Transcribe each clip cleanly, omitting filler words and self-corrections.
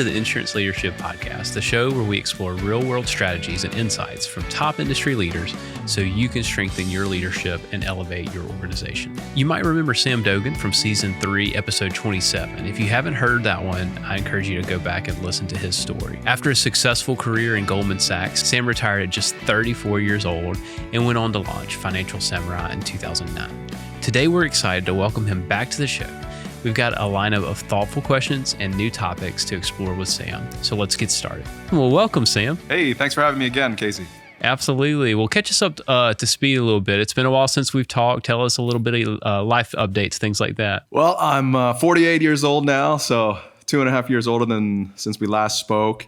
to the Insurance Leadership Podcast, the show where we explore real-world strategies and insights from top industry leaders so you can strengthen your leadership and elevate your organization. You might remember Sam Dogen from Season 3, Episode 27. If you haven't heard that one, I encourage you to go back and listen to his story. After a successful career in Goldman Sachs, Sam retired at just 34 years old and went on to launch Financial Samurai in 2009. Today, we're excited to welcome him back to the show. We've got a lineup of thoughtful questions and new topics to explore with Sam. So let's get started. Well, welcome, Sam. Hey, thanks for having me again, Casey. Absolutely. Well, catch us up to speed a little bit. It's been a while since we've talked. Tell us a little bit of life updates, things like that. Well, I'm 48 years old now, so 2.5 years older than since we last spoke.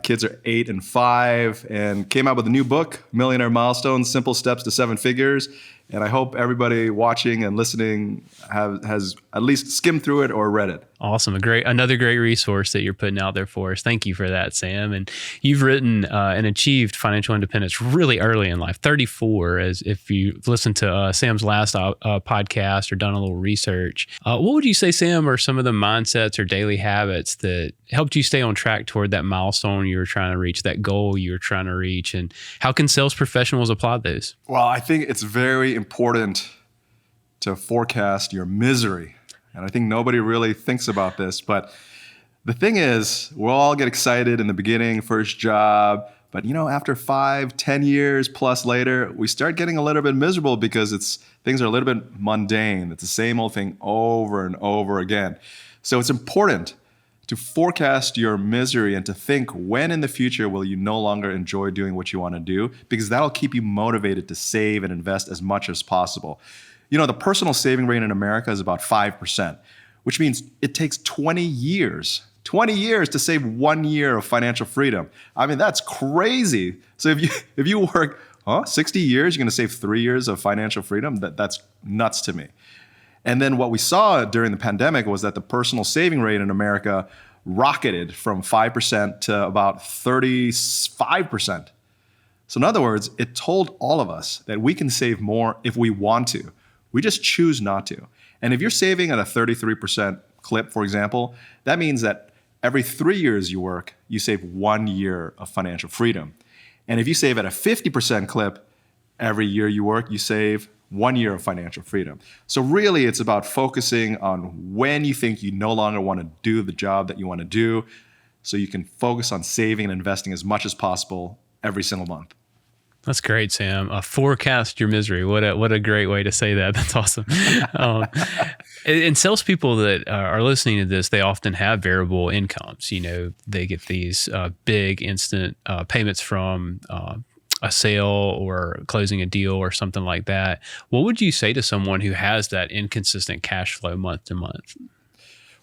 Kids are 8 and 5, and came out with a new book, Millionaire Milestones, Simple Steps to Seven Figures. And I hope everybody watching and listening has at least skimmed through it or read it. Awesome. Another great resource that you're putting out there for us. Thank you for that, Sam. And you've written and achieved financial independence really early in life, 34, as if you listen to Sam's last podcast or done a little research. What would you say, Sam, are some of the mindsets or daily habits that helped you stay on track toward that milestone you were trying to reach, that goal you were trying to reach? And how can sales professionals apply those? Well, I think it's very important to forecast your misery. And I think nobody really thinks about this. But the thing is, we'll all get excited in the beginning, first job. But after 5, 10 years plus later, we start getting a little bit miserable because things are a little bit mundane. It's the same old thing over and over again. So it's important to forecast your misery and to think when in the future will you no longer enjoy doing what you want to do, because that'll keep you motivated to save and invest as much as possible. The personal saving rate in America is about 5%, which means it takes 20 years to save 1 year of financial freedom. I mean, that's crazy. So if you work 60 years, you're going to save 3 years of financial freedom. That's nuts to me. And then what we saw during the pandemic was that the personal saving rate in America rocketed from 5% to about 35%. So in other words, it told all of us that we can save more if we want to. We just choose not to. And if you're saving at a 33% clip, for example, that means that every 3 years you work, you save 1 year of financial freedom. And if you save at a 50% clip, every year you work, you save 1 year of financial freedom. So really, it's about focusing on when you think you no longer want to do the job that you want to do, so you can focus on saving and investing as much as possible every single month. That's great, Sam. Forecast your misery. What a great way to say that. That's awesome. And salespeople that are listening to this, they often have variable incomes. They get these big instant payments from a sale or closing a deal or something like that. What would you say to someone who has that inconsistent cash flow month to month?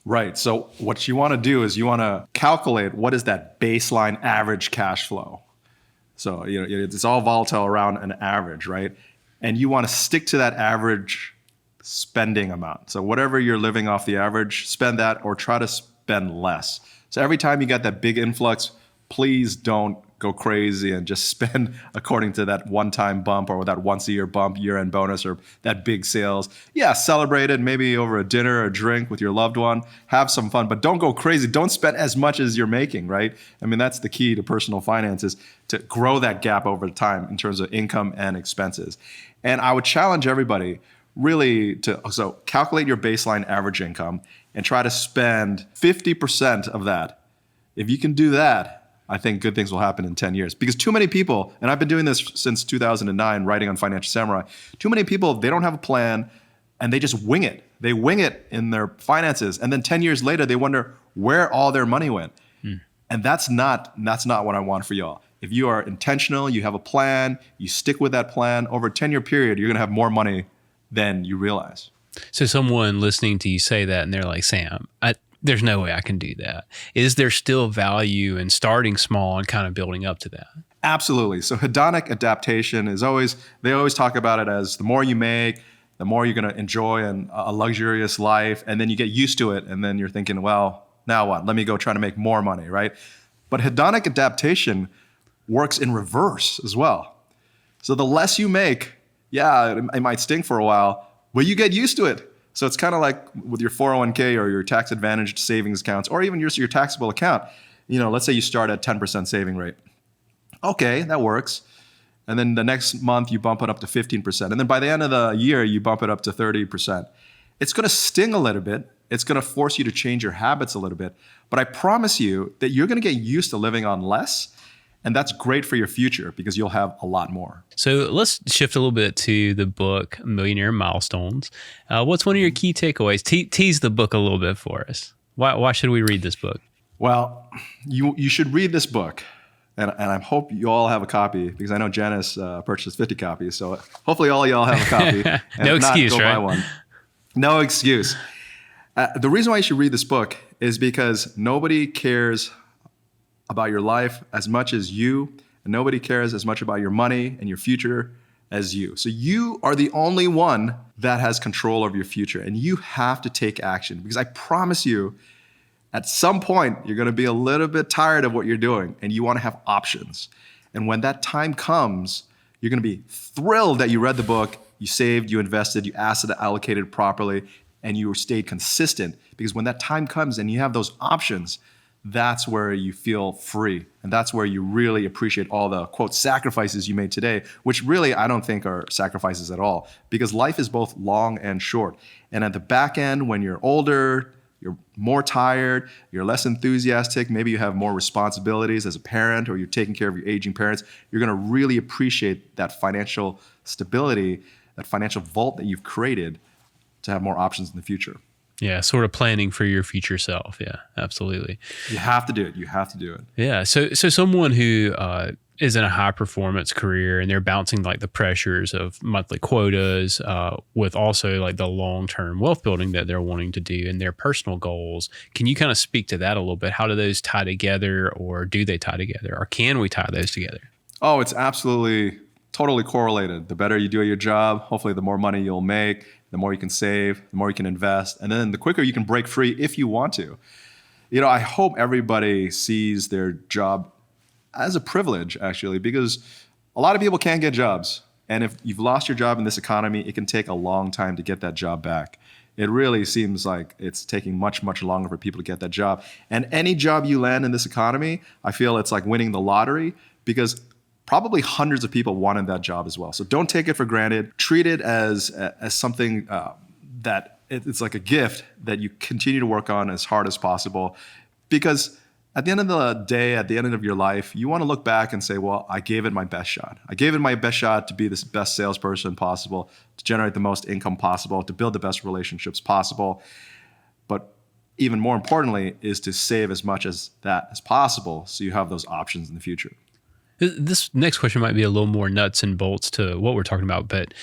Right. So what you want to do is you want to calculate what is that baseline average cash flow. So it's all volatile around an average, right? And you want to stick to that average spending amount. So whatever you're living off the average, spend that or try to spend less. So every time you got that big influx, please don't go crazy and just spend according to that one-time bump or that once-a-year bump, year-end bonus, or that big sales. Yeah, celebrate it maybe over a dinner or a drink with your loved one. Have some fun, but don't go crazy. Don't spend as much as you're making, right? I mean, that's the key to personal finances, to grow that gap over time in terms of income and expenses. And I would challenge everybody really to calculate your baseline average income and try to spend 50% of that. If you can do that, I think good things will happen in 10 years. Because too many people, and I've been doing this since 2009, writing on Financial Samurai, too many people, they don't have a plan and they just wing it. They wing it in their finances. And then 10 years later, they wonder where all their money went. And that's not what I want for y'all. If you are intentional, you have a plan, you stick with that plan, over a 10-year period, you're going to have more money than you realize. So someone listening to you say that and they're like, Sam, there's no way I can do that. Is there still value in starting small and kind of building up to that? Absolutely. So hedonic adaptation they always talk about it as the more you make, the more you're going to enjoy a luxurious life. And then you get used to it. And then you're thinking, well, now what? Let me go try to make more money, right? But hedonic adaptation works in reverse as well. So the less you make, it might stink for a while, but you get used to it. So it's kind of like with your 401k or your tax advantaged savings accounts, or even your taxable account. Let's say you start at 10% saving rate. Okay, that works. And then the next month you bump it up to 15%. And then by the end of the year, you bump it up to 30%. It's going to sting a little bit. It's going to force you to change your habits a little bit. But I promise you that you're going to get used to living on less. And that's great for your future because you'll have a lot more. So let's shift a little bit to the book, Millionaire Milestones. What's one of your key takeaways? Tease the book a little bit for us. Why should we read this book? Well, you should read this book. And I hope you all have a copy because I know Janice purchased 50 copies. So hopefully all y'all have a copy. And No if not, excuse, go right? buy one. No excuse. The reason why you should read this book is because nobody cares about your life as much as you, and nobody cares as much about your money and your future as you. So you are the only one that has control over your future, and you have to take action because I promise you, at some point, you're going to be a little bit tired of what you're doing, and you want to have options. And when that time comes, you're going to be thrilled that you read the book, you saved, you invested, you asset allocated properly, and you stayed consistent. Because when that time comes and you have those options, that's where you feel free. And that's where you really appreciate all the, quote, sacrifices you made today, which really I don't think are sacrifices at all. Because life is both long and short. And at the back end, when you're older, you're more tired, you're less enthusiastic, maybe you have more responsibilities as a parent or you're taking care of your aging parents, you're gonna really appreciate that financial stability, that financial vault that you've created to have more options in the future. Yeah, sort of planning for your future self. Yeah, absolutely. You have to do it. You have to do it. Yeah. So someone who is in a high performance career and they're bouncing like the pressures of monthly quotas with also like the long term wealth building that they're wanting to do and their personal goals. Can you kind of speak to that a little bit? How do those tie together, or do they tie together, or can we tie those together? Oh, it's absolutely totally correlated. The better you do at your job, hopefully the more money you'll make, the more you can save, the more you can invest, and then the quicker you can break free if you want to. I hope everybody sees their job as a privilege, actually, because a lot of people can't get jobs. And if you've lost your job in this economy, it can take a long time to get that job back. It really seems like it's taking much, much longer for people to get that job. And any job you land in this economy, I feel it's like winning the lottery because probably hundreds of people wanted that job as well. So don't take it for granted. Treat it as something that it's like a gift that you continue to work on as hard as possible. Because at the end of the day, at the end of your life, you want to look back and say, well, I gave it my best shot. I gave it my best shot to be the best salesperson possible, to generate the most income possible, to build the best relationships possible. But even more importantly is to save as much as that as possible so you have those options in the future. This next question might be a little more nuts and bolts to what we're talking about, but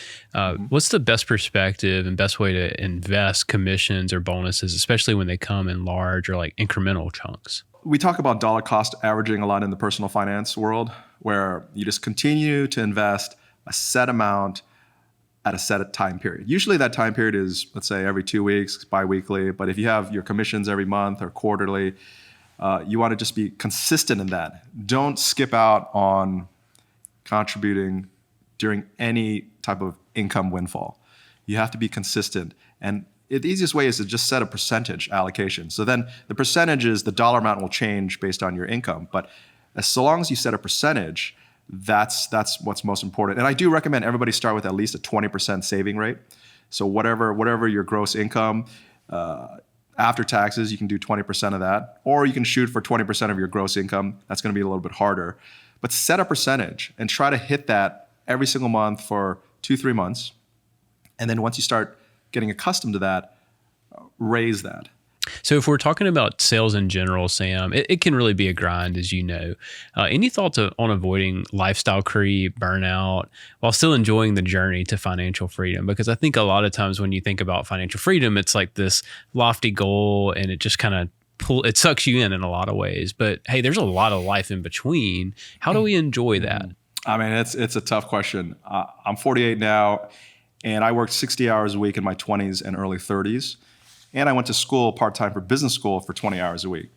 what's the best perspective and best way to invest commissions or bonuses, especially when they come in large or like incremental chunks? We talk about dollar cost averaging a lot in the personal finance world, where you just continue to invest a set amount at a set time period. Usually that time period is, let's say, every 2 weeks, bi-weekly. But if you have your commissions every month or quarterly, you want to just be consistent in that. Don't skip out on contributing during any type of income windfall. You have to be consistent. And the easiest way is to just set a percentage allocation. So then the percentages, the dollar amount will change based on your income. But so long as you set a percentage, that's what's most important. And I do recommend everybody start with at least a 20% saving rate. So whatever your gross income, after taxes, you can do 20% of that, or you can shoot for 20% of your gross income. That's going to be a little bit harder. But set a percentage and try to hit that every single month for 2-3 months. And then once you start getting accustomed to that, raise that. So if we're talking about sales in general, Sam, it can really be a grind, as you know. Any thoughts on avoiding lifestyle creep, burnout, while still enjoying the journey to financial freedom? Because I think a lot of times when you think about financial freedom, it's like this lofty goal and it just kind of it sucks you in a lot of ways. But hey, there's a lot of life in between. How do we enjoy that? I mean, it's a tough question. I'm 48 now, and I worked 60 hours a week in my 20s and early 30s. And I went to school part-time for business school for 20 hours a week.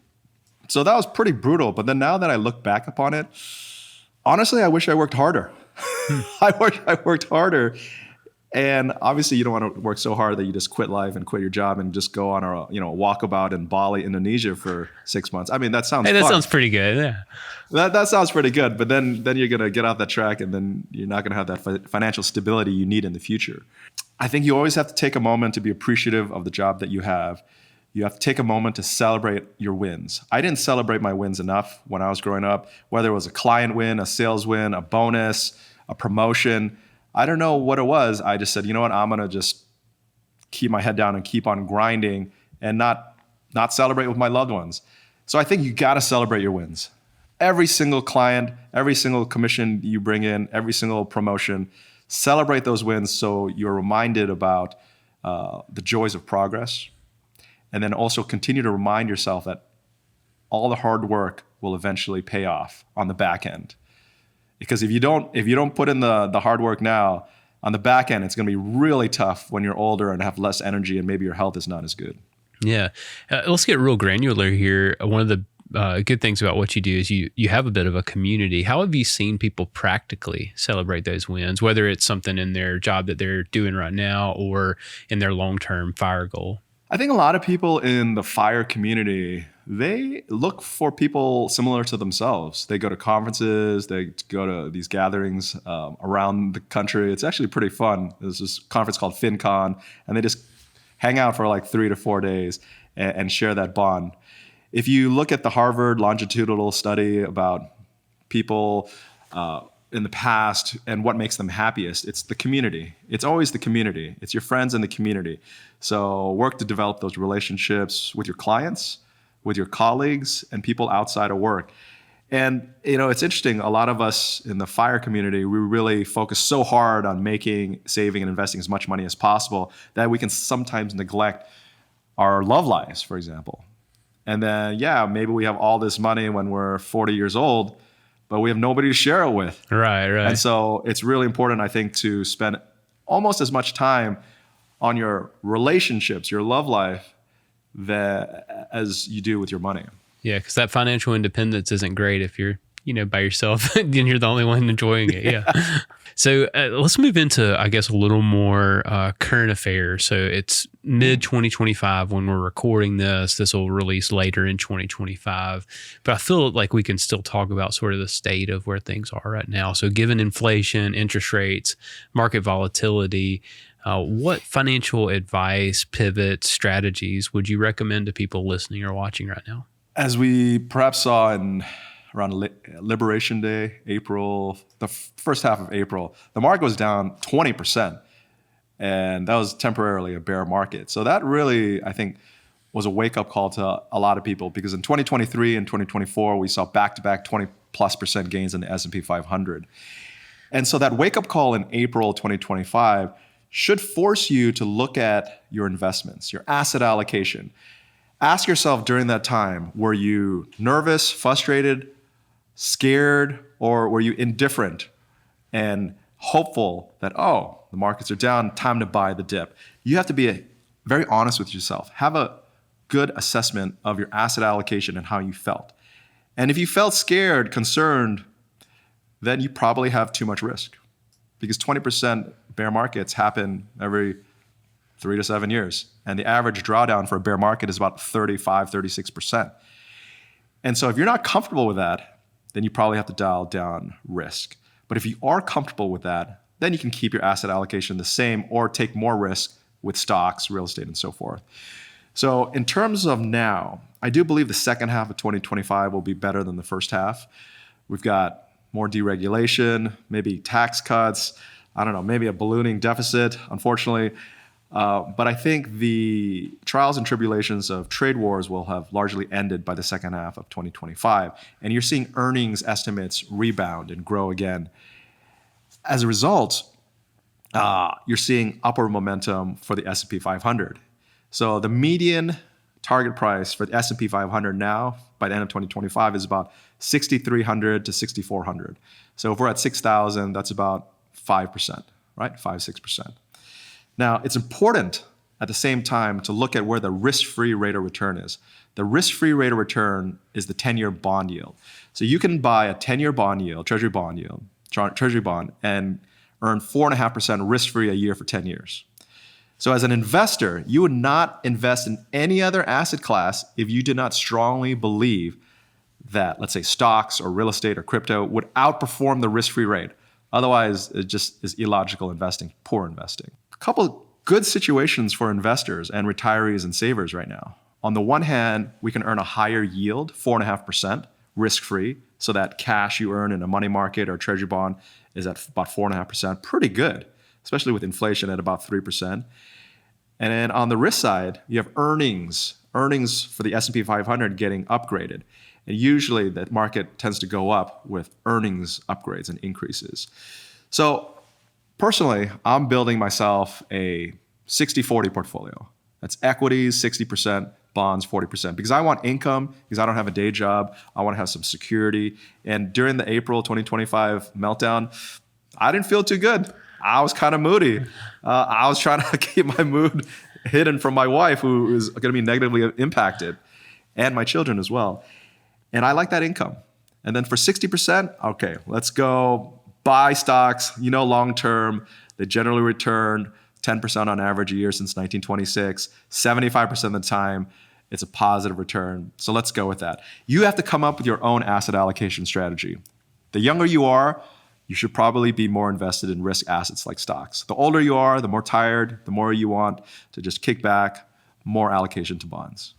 So that was pretty brutal. But then now that I look back upon it, honestly, I wish I worked harder. I wish I worked harder. And obviously you don't want to work so hard that you just quit life and quit your job and just go on a walkabout in Bali, Indonesia for 6 months. I mean, that sounds Hey, that fun. sounds pretty good. Yeah. That sounds pretty good, but then you're gonna get off that track, and then you're not gonna have that financial stability you need in the future. I think you always have to take a moment to be appreciative of the job that you have. You have to take a moment to celebrate your wins. I didn't celebrate my wins enough when I was growing up, whether it was a client win, a sales win, a bonus, a promotion. I don't know what it was. I just said, you know what, I'm gonna just keep my head down and keep on grinding and not celebrate with my loved ones. So I think you gotta celebrate your wins. Every single client, every single commission you bring in, every single promotion, celebrate those wins so you're reminded about the joys of progress. And then also continue to remind yourself that all the hard work will eventually pay off on the back end. Because if you don't put in the hard work now, on the back end, it's going to be really tough when you're older and have less energy and maybe your health is not as good. Yeah. Let's get real granular here. One of the good things about what you do is you have a bit of a community. How have you seen people practically celebrate those wins, whether it's something in their job that they're doing right now or in their long-term FIRE goal? I think a lot of people in the FIRE community, they look for people similar to themselves. They go to conferences, they go to these gatherings around the country. It's actually pretty fun. There's this conference called FinCon, and they just hang out for like 3 to 4 days and share that bond. If you look at the Harvard longitudinal study about people in the past and what makes them happiest, it's the community. It's always the community. It's your friends and the community. So work to develop those relationships with your clients, with your colleagues, and people outside of work. And it's interesting. A lot of us in the FIRE community, we really focus so hard on making, saving, and investing as much money as possible that we can sometimes neglect our love lives, for example. And then, maybe we have all this money when we're 40 years old, but we have nobody to share it with. Right. And so it's really important, I think, to spend almost as much time on your relationships, your love life, as you do with your money. Yeah, because that financial independence isn't great if you're, by yourself and you're the only one enjoying it. Yeah. So let's move into, I guess, a little more current affairs. So it's mid-2025 when we're recording this. This will release later in 2025. But I feel like we can still talk about sort of the state of where things are right now. So given inflation, interest rates, market volatility, what financial advice, pivots, strategies would you recommend to people listening or watching right now? As we perhaps saw around Liberation Day, April, the first half of April, the market was down 20%. And that was temporarily a bear market. So that really, I think, was a wake-up call to a lot of people, because in 2023 and 2024, we saw back-to-back 20+% gains in the S&P 500. And so that wake-up call in April 2025 should force you to look at your investments, your asset allocation. Ask yourself during that time, were you nervous, frustrated, scared, or were you indifferent and hopeful that, the markets are down, time to buy the dip? You have to be very honest with yourself. Have a good assessment of your asset allocation and how you felt. And if you felt scared, concerned, then you probably have too much risk, because 20% bear markets happen every 3 to 7 years. And the average drawdown for a bear market is about 35, 36%. And so if you're not comfortable with that, then you probably have to dial down risk. But if you are comfortable with that, then you can keep your asset allocation the same or take more risk with stocks, real estate, and so forth. So in terms of now, I do believe the second half of 2025 will be better than the first half. We've got more deregulation, maybe tax cuts, I don't know, maybe a ballooning deficit, unfortunately. But I think the trials and tribulations of trade wars will have largely ended by the second half of 2025. And you're seeing earnings estimates rebound and grow again. As a result, you're seeing upward momentum for the S&P 500. So the median target price for the S&P 500 now, by the end of 2025, is about 6,300 to 6,400. So if we're at 6,000, that's about 5%, right? 5-6%. Now, it's important at the same time to look at where the risk-free rate of return is. The risk-free rate of return is the 10-year bond yield. So you can buy a 10-year bond yield, treasury bond, and earn 4.5% risk-free a year for 10 years. So as an investor, you would not invest in any other asset class if you did not strongly believe that, let's say, stocks or real estate or crypto would outperform the risk-free rate. Otherwise, it just is illogical investing, poor investing. A couple good situations for investors and retirees and savers right now. On the one hand, we can earn a higher yield, 4.5%, risk-free, so that cash you earn in a money market or treasury bond is at about 4.5%. Pretty good, especially with inflation at about 3%. And then on the risk side, you have earnings for the S&P 500 getting upgraded. And usually that market tends to go up with earnings upgrades and increases. So personally, I'm building myself a 60-40 portfolio. That's equities, 60%, bonds, 40%. Because I want income, because I don't have a day job. I want to have some security. And during the April 2025 meltdown, I didn't feel too good. I was kind of moody. I was trying to keep my mood hidden from my wife, who is going to be negatively impacted, and my children as well. And I like that income. And then for 60%, okay, let's go buy stocks, long term. They generally return 10% on average a year since 1926. 75% of the time, it's a positive return. So let's go with that. You have to come up with your own asset allocation strategy. The younger you are, you should probably be more invested in risk assets like stocks. The older you are, the more tired, the more you want to just kick back, more allocation to bonds.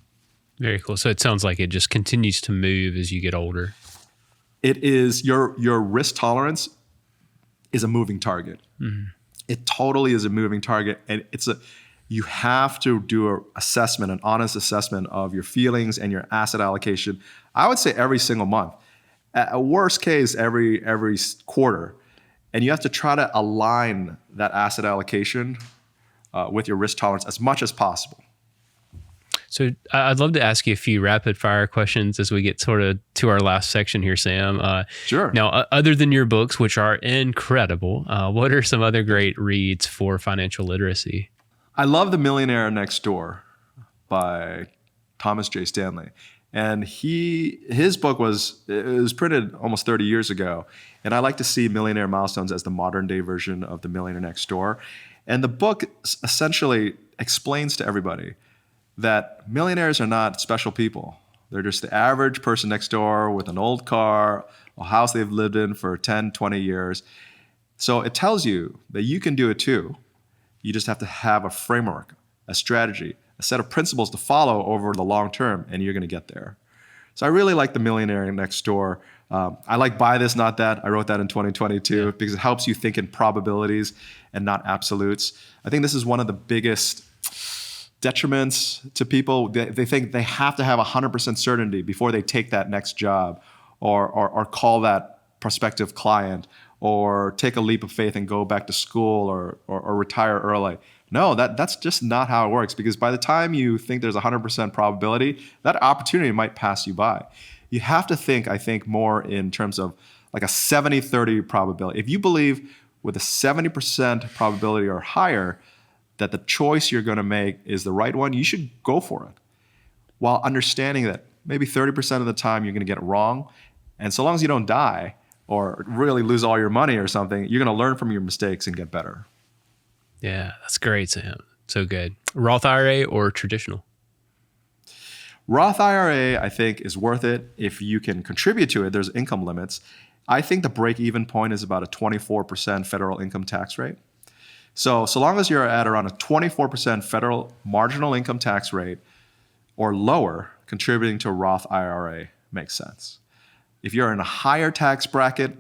Very cool. So it sounds like it just continues to move as you get older. It is your risk tolerance is a moving target. Mm-hmm. It totally is a moving target, and you have to do an assessment, an honest assessment of your feelings and your asset allocation. I would say every single month. At a worst case, every quarter. And you have to try to align that asset allocation with your risk tolerance as much as possible. So I'd love to ask you a few rapid fire questions as we get sort of to our last section here, Sam. Sure. Now, other than your books, which are incredible, what are some other great reads for financial literacy? I love The Millionaire Next Door by Thomas J. Stanley. And his book was printed almost 30 years ago. And I like to see Millionaire Milestones as the modern day version of The Millionaire Next Door. And the book essentially explains to everybody that millionaires are not special people. They're just the average person next door with an old car, a house they've lived in for 10, 20 years. So it tells you that you can do it too. You just have to have a framework, a strategy, a set of principles to follow over the long term, and you're going to get there. So I really like The Millionaire Next Door. I like Buy This, Not That. I wrote that in 2022 because it helps you think in probabilities and not absolutes. I think this is one of the biggest detriments to people. They think they have to have 100% certainty before they take that next job or call that prospective client or take a leap of faith and go back to school or retire early. No, that's just not how it works, because by the time you think there's 100% probability, that opportunity might pass you by. You have to think, I think, more in terms of like a 70-30 probability. If you believe with a 70% probability or higher that the choice you're going to make is the right one, you should go for it, while understanding that maybe 30% of the time you're going to get it wrong. And so long as you don't die or really lose all your money or something, you're going to learn from your mistakes and get better. Yeah, that's great, Sam. So good. Roth IRA or traditional? Roth IRA, I think, is worth it if you can contribute to it. There's income limits. I think the break-even point is about a 24% federal income tax rate. So long as you're at around a 24% federal marginal income tax rate or lower, contributing to a Roth IRA makes sense. If you're in a higher tax bracket,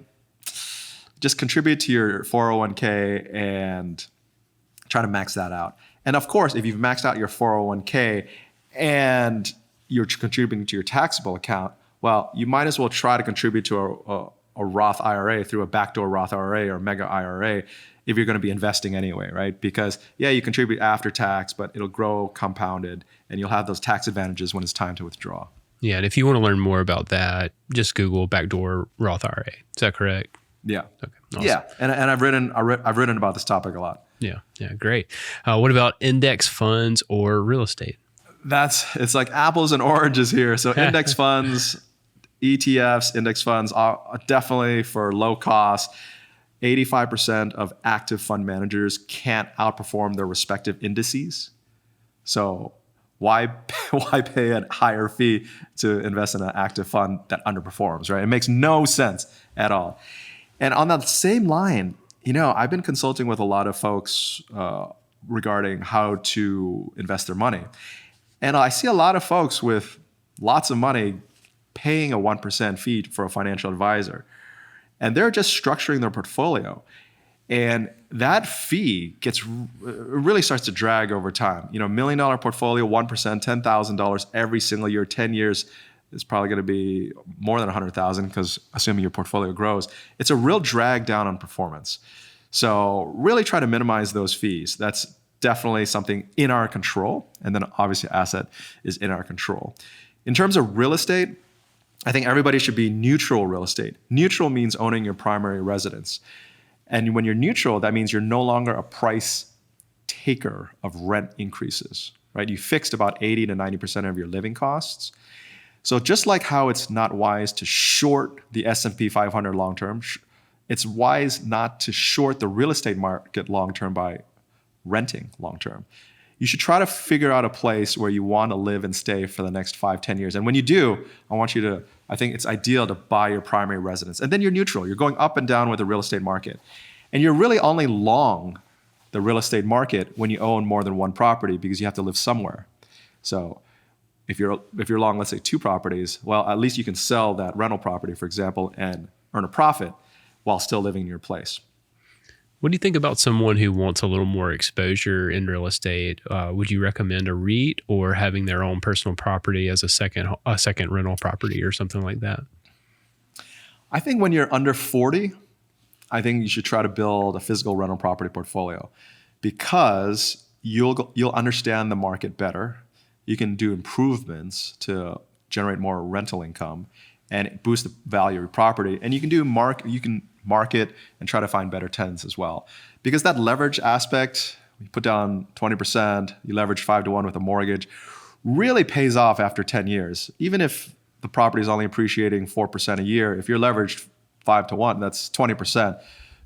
just contribute to your 401k and try to max that out. And of course, if you've maxed out your 401k and you're contributing to your taxable account, well, you might as well try to contribute to a Roth IRA through a backdoor Roth IRA or mega IRA if you're going to be investing anyway, right? Because yeah, you contribute after tax, but it'll grow compounded and you'll have those tax advantages when it's time to withdraw. Yeah, and if you want to learn more about that, just Google backdoor Roth IRA. Is that correct? Yeah. Okay. Awesome. Yeah, and I've written about this topic a lot. Yeah, great. What about index funds or real estate? It's like apples and oranges here. So index funds, ETFs, index funds are definitely for low cost. 85% of active fund managers can't outperform their respective indices. So why pay a higher fee to invest in an active fund that underperforms, right? It makes no sense at all. And on that same line, I've been consulting with a lot of folks regarding how to invest their money. And I see a lot of folks with lots of money paying a 1% fee for a financial advisor. And they're just structuring their portfolio. And that fee really starts to drag over time. $1 million portfolio, 1%, $10,000 every single year, 10 years is probably going to be more than 100,000 because assuming your portfolio grows, it's a real drag down on performance. So really try to minimize those fees. That's definitely something in our control. And then obviously asset is in our control. In terms of real estate, I think everybody should be neutral real estate. Neutral means owning your primary residence. And when you're neutral, that means you're no longer a price taker of rent increases, right? You fixed about 80 to 90% of your living costs. So just like how it's not wise to short the S&P 500 long-term, it's wise not to short the real estate market long-term by renting long-term. You should try to figure out a place where you want to live and stay for the next 5-10 years. And when you do, I think it's ideal to buy your primary residence. And then you're neutral. You're going up and down with the real estate market. And you're really only long the real estate market when you own more than one property because you have to live somewhere. So if you're long, let's say 2 properties, well, at least you can sell that rental property, for example, and earn a profit while still living in your place. What do you think about someone who wants a little more exposure in real estate? Would you recommend a REIT or having their own personal property as a second rental property or something like that? I think when you're under 40, I think you should try to build a physical rental property portfolio because you'll understand the market better. You can do improvements to generate more rental income and boost the value of your property. And you can market and try to find better tenants as well. Because that leverage aspect, you put down 20%, you leverage 5-to-1 with a mortgage, really pays off after 10 years. Even if the property is only appreciating 4% a year, if you're leveraged 5-to-1, that's 20%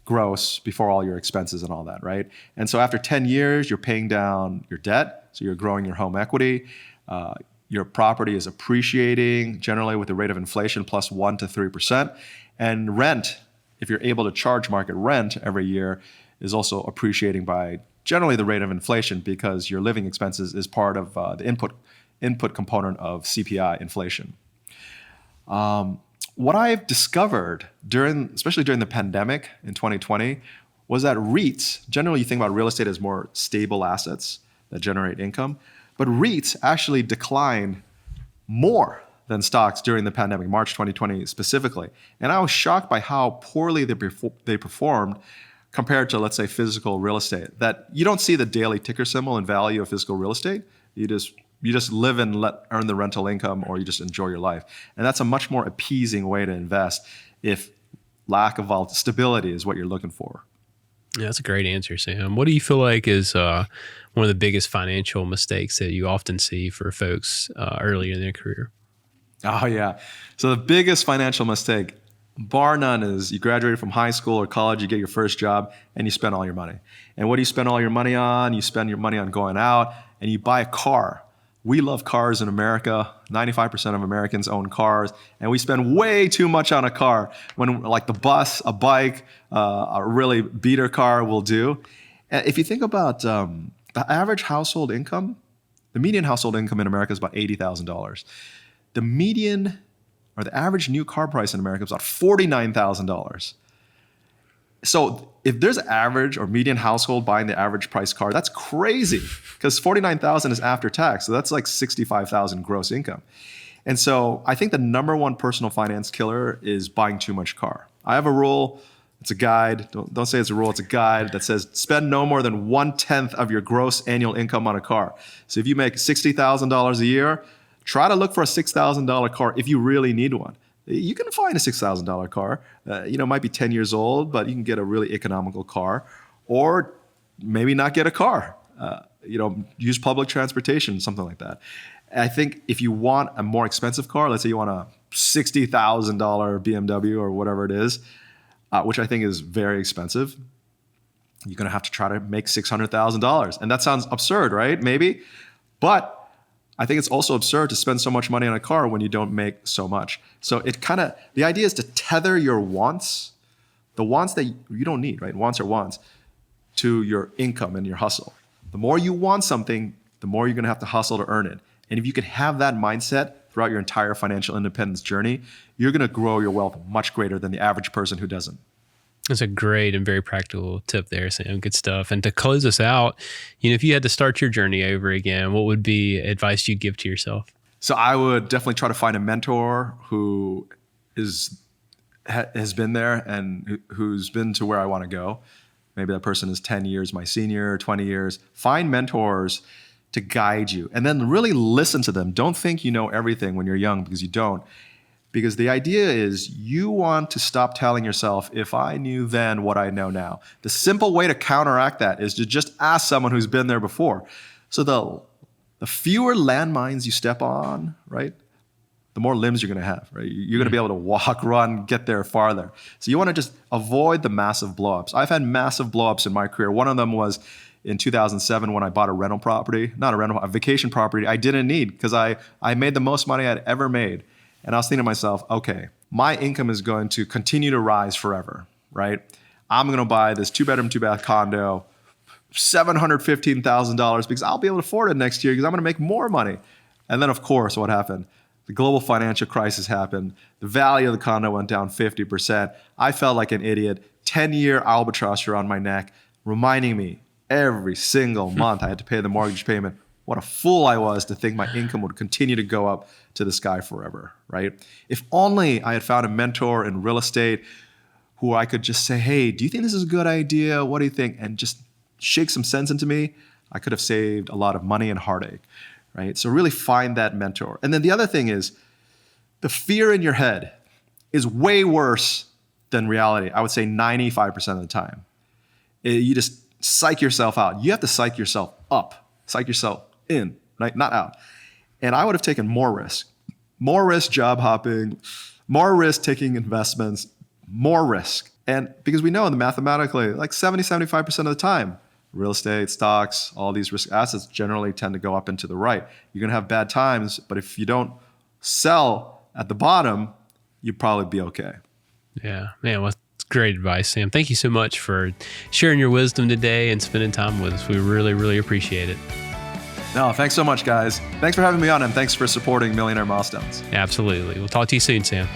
gross before all your expenses and all that, right? And so after 10 years, you're paying down your debt, so you're growing your home equity. Your property is appreciating generally with the rate of inflation plus 1 to 3%. And rent, if you're able to charge market rent every year, is also appreciating by generally the rate of inflation because your living expenses is part of the input component of CPI inflation. What I've discovered especially during the pandemic in 2020 was that REITs, generally you think about real estate as more stable assets that generate income, but REITs actually declined more than stocks during the pandemic, March 2020 specifically. And I was shocked by how poorly they performed compared to, let's say, physical real estate. That you don't see the daily ticker symbol and value of physical real estate. You just live and earn the rental income, or you just enjoy your life. And that's a much more appeasing way to invest if lack of stability is what you're looking for. Yeah, that's a great answer, Sam. What do you feel like is one of the biggest financial mistakes that you often see for folks early in their career? Oh, yeah. So the biggest financial mistake, bar none, is you graduated from high school or college, you get your first job, and you spend all your money. And what do you spend all your money on? You spend your money on going out, and you buy a car. We love cars in America. 95% of Americans own cars, and we spend way too much on a car when, like the bus, a bike, a really beater car will do. And if you think about the average household income, the median household income in America is about $80,000. The median or the average new car price in America is about $49,000. So if there's an average or median household buying the average price car, that's crazy because $49,000 is after tax. So that's like $65,000 gross income. And so I think the number one personal finance killer is buying too much car. I have a rule. It's a guide. Don't say it's a rule. It's a guide that says spend no more than 1/10 of your gross annual income on a car. So if you make $60,000 a year, try to look for a $6,000 car if you really need one. You can find a $6,000 car. It might be 10 years old, but you can get a really economical car, or maybe not get a car. Use public transportation, something like that. And I think if you want a more expensive car, let's say you want a $60,000 BMW or whatever it is, which I think is very expensive. You're going to have to try to make $600,000. And that sounds absurd, right? Maybe. But I think it's also absurd to spend so much money on a car when you don't make so much. So the idea is to tether your wants, the wants that you don't need, right? Wants are wants, to your income and your hustle. The more you want something, the more you're going to have to hustle to earn it. And if you can have that mindset throughout your entire financial independence journey, you're going to grow your wealth much greater than the average person who doesn't. That's a great and very practical tip there, Sam. Good stuff. And to close us out, if you had to start your journey over again, what would be advice you'd give to yourself? So I would definitely try to find a mentor who has been there and who's been to where I want to go. Maybe that person is 10 years my senior, 20 years. Find mentors to guide you, and then really listen to them. Don't think you know everything when you're young, because you don't. Because the idea is you want to stop telling yourself, if I knew then what I know now. The simple way to counteract that is to just ask someone who's been there before. So the fewer landmines you step on, right, the more limbs you're going to have, right? You're going to be able to walk, run, get there farther. So you want to just avoid the massive blowups. I've had massive blowups in my career. One of them was in 2007 when I bought a vacation property I didn't need, because I made the most money I'd ever made. And I was thinking to myself, okay, my income is going to continue to rise forever, right? I'm going to buy this 2-bedroom, 2-bath condo, $715,000, because I'll be able to afford it next year because I'm going to make more money. And then, of course, what happened? The global financial crisis happened. The value of the condo went down 50%. I felt like an idiot. 10-year albatross around my neck, reminding me every single month I had to pay the mortgage payment. What a fool I was to think my income would continue to go up to the sky forever, right? If only I had found a mentor in real estate who I could just say, hey, do you think this is a good idea? What do you think? And just shake some sense into me, I could have saved a lot of money and heartache, right? So really find that mentor. And then the other thing is, the fear in your head is way worse than reality. I would say 95% of the time. You just psych yourself out. You have to psych yourself up, psych yourself in, right? Not out. And I would have taken more risk job hopping, more risk taking investments, more risk. And because we know that mathematically, like 75% of the time, real estate, stocks, all these risk assets generally tend to go up and to the right. You're going to have bad times, but if you don't sell at the bottom, you'd probably be okay. Yeah, man, well, that's great advice, Sam. Thank you so much for sharing your wisdom today and spending time with us. We really, really appreciate it. No, thanks so much, guys. Thanks for having me on, and thanks for supporting Millionaire Milestones. Absolutely. We'll talk to you soon, Sam.